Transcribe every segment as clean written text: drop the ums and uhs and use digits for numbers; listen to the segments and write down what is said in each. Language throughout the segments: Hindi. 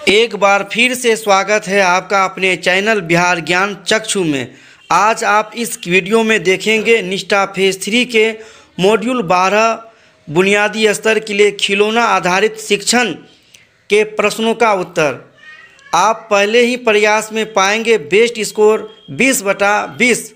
एक बार फिर से स्वागत है आपका अपने चैनल बिहार ज्ञान चक्षु में। आज आप इस वीडियो में देखेंगे निष्ठा फेज 3 के मॉड्यूल 12 बुनियादी स्तर के लिए खिलौना आधारित शिक्षण के प्रश्नों का उत्तर। आप पहले ही प्रयास में पाएंगे बेस्ट स्कोर 20/20।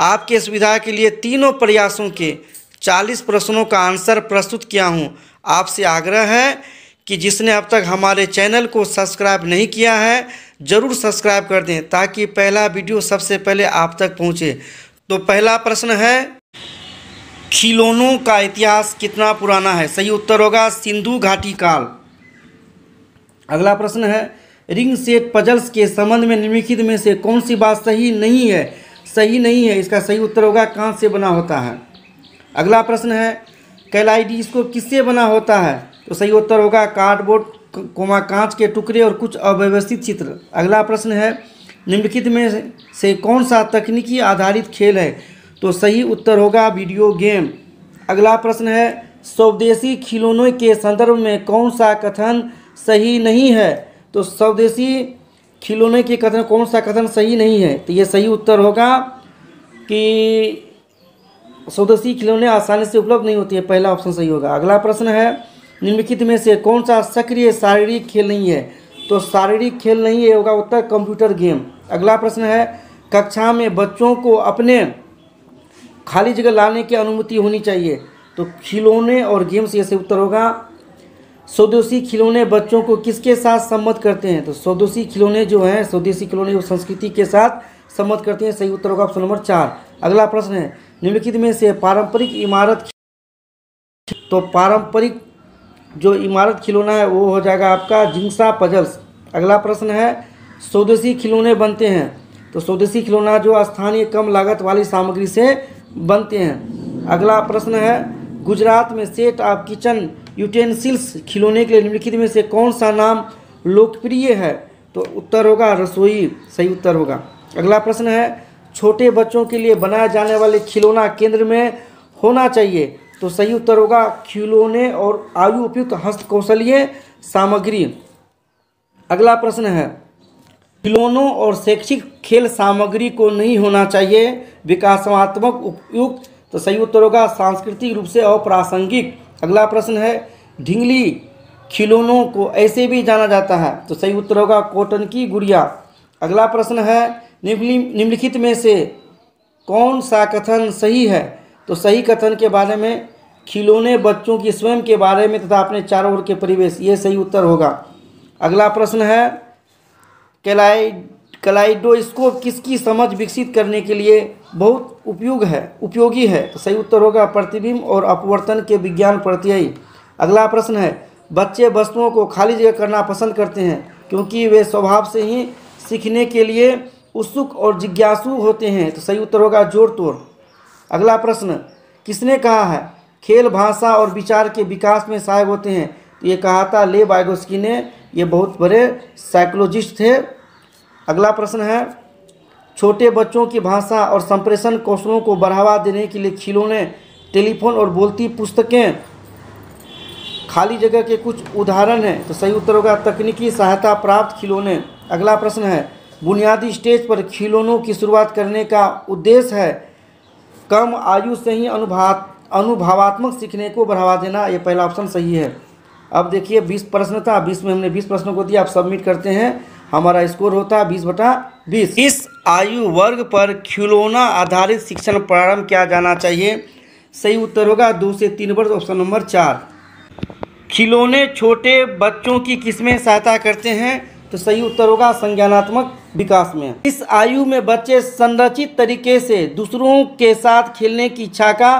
आपके सुविधा के लिए तीनों प्रयासों के 40 प्रश्नों का आंसर प्रस्तुत किया हूँ। आपसे आग्रह है कि जिसने अब तक हमारे चैनल को सब्सक्राइब नहीं किया है ज़रूर सब्सक्राइब कर दें ताकि पहला वीडियो सबसे पहले आप तक पहुंचे। तो पहला प्रश्न है, खिलौनों का इतिहास कितना पुराना है? सही उत्तर होगा सिंधु घाटी काल। अगला प्रश्न है, रिंग सेट पजल्स के संबंध में निम्नलिखित में से कौन सी बात सही नहीं है? सही नहीं है, इसका सही उत्तर होगा कांच से बना होता है। अगला प्रश्न है, कैलाइडोस्कोप किससे बना होता है? तो सही उत्तर होगा कार्डबोर्ड, कांच के टुकड़े और कुछ अव्यवस्थित चित्र। अगला प्रश्न है, निम्नलिखित में से कौन सा तकनीकी आधारित खेल है? तो सही उत्तर होगा वीडियो गेम। अगला प्रश्न है, स्वदेशी खिलौनों के संदर्भ में कौन सा कथन सही नहीं है? तो स्वदेशी खिलौने के कथन कौन सा कथन सही नहीं है? तो ये सही उत्तर होगा कि स्वदेशी खिलौने आसानी से उपलब्ध नहीं होती है, पहला ऑप्शन सही होगा। अगला प्रश्न है, निम्नलिखित में से कौन सा सक्रिय शारीरिक खेल नहीं है? तो शारीरिक खेल नहीं है, होगा उत्तर कंप्यूटर गेम। अगला प्रश्न है, कक्षा में बच्चों को अपने खाली जगह लाने की अनुमति होनी चाहिए। तो खिलौने और गेम्स ये से उत्तर होगा। स्वदेशी खिलौने बच्चों को किसके साथ सम्मत करते हैं? तो स्वदेशी खिलौने जो हैं, स्वदेशी खिलौने वो संस्कृति के साथ सम्मत करते हैं। सही उत्तर होगा ऑप्शन नंबर 4। अगला प्रश्न है, निम्नलिखित में से पारंपरिक इमारत, तो पारंपरिक जो इमारत खिलौना है वो हो जाएगा आपका जिंगसा पजल्स। अगला प्रश्न है, स्वदेशी खिलौने बनते हैं, तो स्वदेशी खिलौना जो स्थानीय कम लागत वाली सामग्री से बनते हैं। अगला प्रश्न है, गुजरात में सेट ऑफ किचन यूटेंसिल्स खिलौने के लिए निम्नलिखित में से कौन सा नाम लोकप्रिय है? तो उत्तर होगा रसोई, सही उत्तर होगा। अगला प्रश्न है, छोटे बच्चों के लिए बनाए जाने वाले खिलौना केंद्र में होना चाहिए। तो सही उत्तर होगा खिलौने और आयु उपयुक्त हस्तकौशलीय सामग्री। अगला प्रश्न है, खिलौनों और शैक्षिक खेल सामग्री को नहीं होना चाहिए विकासात्मक उपयुक्त। तो सही उत्तर होगा सांस्कृतिक रूप से अप्रासंगिक। अगला प्रश्न है, ढिंगली खिलौनों को ऐसे भी जाना जाता है। तो सही उत्तर होगा कॉटन की गुड़िया। अगला प्रश्न है, निम्नलिखित में से कौन सा कथन सही है? तो सही कथन के बारे में खिलौने बच्चों की स्वयं के बारे में तथा अपने चारों ओर के परिवेश, ये सही उत्तर होगा। अगला प्रश्न है, कैलाइडोस्कोप किसकी समझ विकसित करने के लिए बहुत उपयोगी है? तो सही उत्तर होगा प्रतिबिंब और अपवर्तन के विज्ञान प्रत्यय। अगला प्रश्न है, बच्चे वस्तुओं को खाली जगह करना पसंद करते हैं क्योंकि वे स्वभाव से ही सीखने के लिए उत्सुक और जिज्ञासु होते हैं। तो सही उत्तर होगा जोड़ तोड़। अगला प्रश्न, किसने कहा है खेल भाषा और विचार के विकास में सहायक होते हैं? तो ये कहा था ले वाइगोस्की ने, ये बहुत बड़े साइकोलॉजिस्ट थे। अगला प्रश्न है, छोटे बच्चों की भाषा और संप्रेषण कौशलों को बढ़ावा देने के लिए खिलौने, टेलीफोन और बोलती पुस्तकें खाली जगह के कुछ उदाहरण हैं। तो सही उत्तर होगा तकनीकी सहायता प्राप्त खिलौने। अगला प्रश्न है, बुनियादी स्टेज पर खिलौनों की शुरुआत करने का उद्देश्य है कम आयु से ही अनुभवात्मक सीखने को बढ़ावा देना। ये पहला ऑप्शन सही है। अब देखिए 20 प्रश्न था, 20 में हमने 20 प्रश्नों को दिया। आप सबमिट करते हैं, हमारा स्कोर होता है 20/20। इस आयु वर्ग पर खिलौना आधारित शिक्षण प्रारंभ किया जाना चाहिए। सही उत्तर होगा 2 से 3 वर्ष, ऑप्शन नंबर 4। खिलौने छोटे बच्चों की किसमें सहायता करते हैं? तो सही उत्तर होगा संज्ञानात्मक विकास में। इस आयु में बच्चे संरचित तरीके से दूसरों के साथ खेलने की इच्छा का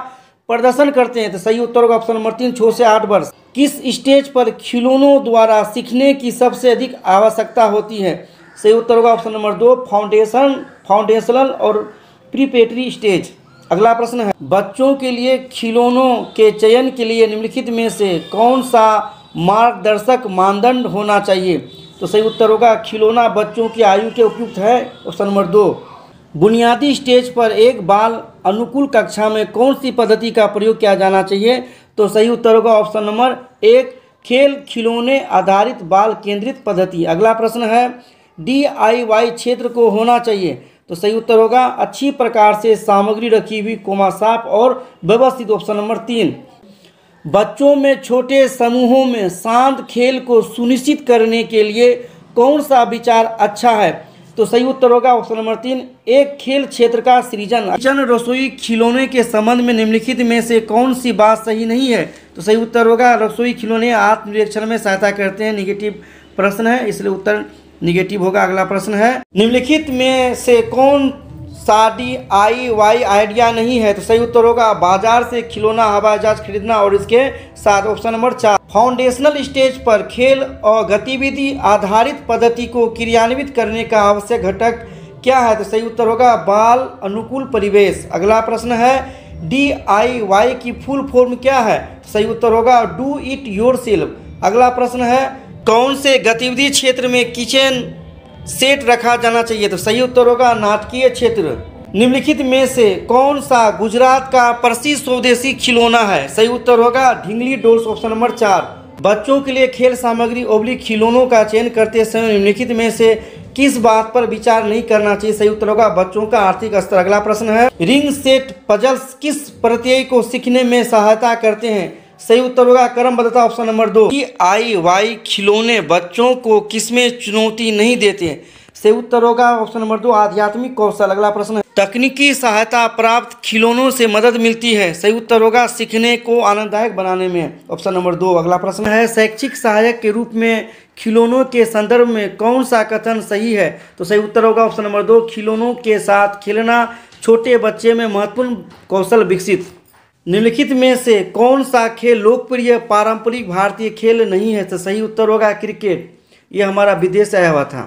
प्रदर्शन करते हैं। तो सही उत्तर होगा ऑप्शन नंबर 3, 6 से 8 वर्ष। किस स्टेज पर खिलौनों द्वारा सीखने की सबसे अधिक आवश्यकता होती है? सही उत्तर होगा ऑप्शन नंबर 2, फाउंडेशनल और प्रीपेटरी स्टेज। अगला प्रश्न है, बच्चों के लिए खिलौनों के चयन के लिए निम्नलिखित में से कौन सा मार्गदर्शक मानदंड होना चाहिए? तो सही उत्तर होगा खिलौना बच्चों की आयु के उपयुक्त है, ऑप्शन नंबर 2। बुनियादी स्टेज पर एक बाल अनुकूल कक्षा में कौन सी पद्धति का प्रयोग किया जाना चाहिए? तो सही उत्तर होगा ऑप्शन नंबर 1, खेल खिलौने आधारित बाल केंद्रित पद्धति। अगला प्रश्न है DIY क्षेत्र को होना चाहिए, तो सही उत्तर होगा अच्छी प्रकार से सामग्री रखी हुई, साफ और व्यवस्थित। Option number 3। बच्चों में छोटे समूहों में शांत खेल को सुनिश्चित करने के लिए कौन सा विचार अच्छा है, तो सही उत्तर होगा ऑप्शन नंबर 3, एक खेल क्षेत्र का सृजन। किचन रसोई खिलौने के संबंध में निम्नलिखित में से कौन सी बात सही नहीं है, तो सही उत्तर होगा रसोई खिलौने आत्मनिरीक्षण में सहायता करते हैं। निगेटिव प्रश्न है, इसलिए उत्तर निगेटिव होगा। अगला प्रश्न है निम्नलिखित में से कौन सा DIY आइडिया नहीं है, तो सही उत्तर होगा बाजार से खिलौना हवाई जहाज खरीदना और इसके साथ। Option number 4। फाउंडेशनल स्टेज पर खेल और गतिविधि आधारित पद्धति को क्रियान्वित करने का आवश्यक घटक क्या है, तो सही उत्तर होगा बाल अनुकूल परिवेश। अगला प्रश्न है DIY की फुल फॉर्म क्या है, सही उत्तर होगा डू इट योरसेल्फ। अगला प्रश्न है कौन से गतिविधि क्षेत्र में किचन सेट रखा जाना चाहिए, तो सही उत्तर होगा नाटकीय क्षेत्र। निम्नलिखित में से कौन सा गुजरात का प्रसिद्ध स्वदेशी खिलौना है, सही उत्तर होगा ढिंगली डॉल्स। Option number 4। बच्चों के लिए खेल सामग्री खिलौनों का चयन करते समय निम्नलिखित में से किस बात पर विचार नहीं करना चाहिए, सही उत्तर होगा बच्चों का आर्थिक स्तर। अगला प्रश्न है रिंग सेट पजल्स किस प्रत्यय को सीखने में सहायता करते हैं, सही उत्तर होगा क्रमबद्धता। Option number 2। DIY खिलौने बच्चों को किसमें चुनौती नहीं देते, सही उत्तर होगा ऑप्शन नंबर 2 आध्यात्मिक कौशल। अगला प्रश्न है तकनीकी सहायता प्राप्त खिलौनों से मदद मिलती है, सही उत्तर होगा सीखने को आनंददायक बनाने में। Option number 2। अगला प्रश्न है शैक्षिक सहायक के रूप में खिलौनों के संदर्भ में कौन सा कथन सही है, तो सही उत्तर होगा ऑप्शन नंबर 2 खिलौनों के साथ खेलना छोटे बच्चे में महत्वपूर्ण कौशल विकसित। निम्नलिखित में से कौन सा खेल लोकप्रिय पारंपरिक भारतीय खेल नहीं है, तो सही उत्तर होगा क्रिकेट, यह हमारा विदेश आया हुआ था।